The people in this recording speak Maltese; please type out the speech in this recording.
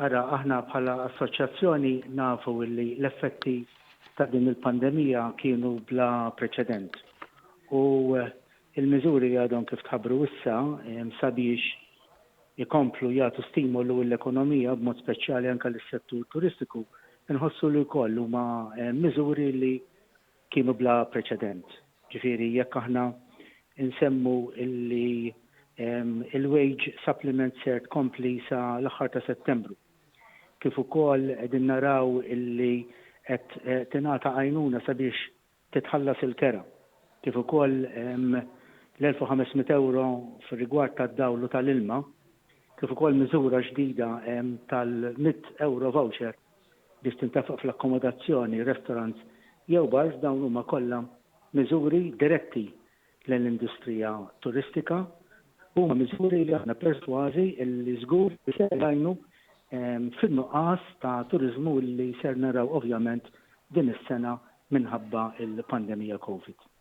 Ara, aħna bħala assoċjazzjoni nafu li l-effetti ta' din il-pandemija kienu bla preċedent. U il-miżuri għadhom kif tħabbru issa sabiex ikomplu jagħtu stimolu l-ekonomija b'mod speċjali anke lis-settur turistiku, inħossu li wkoll huma miżuri li kienu bla preċedent. Ġifieri jekk aħna insemmu illi il-wage supplement ser tkompli sa l-aħħar ta' Settembru. Kif ukoll qegħdin naraw illi qed tingħata għajnuna sabiex titħallas il-kera. Kif ukoll l-1500 euro fir-rigward tad-dawl u tal-ilma, kif ukoll miżura ġdida tal-100 euro voucher biex tintefaq fl-akkomodazzjoni, restaurants jew bars, dawn huma kollha miżuri diretti l-industrija turistika, huma miżuri li aħna persważi li żgur se jgħinu fin-nuqqas ta' turiżmu li ser naraw ovvjament din is-sena minħabba il-pandemija COVID.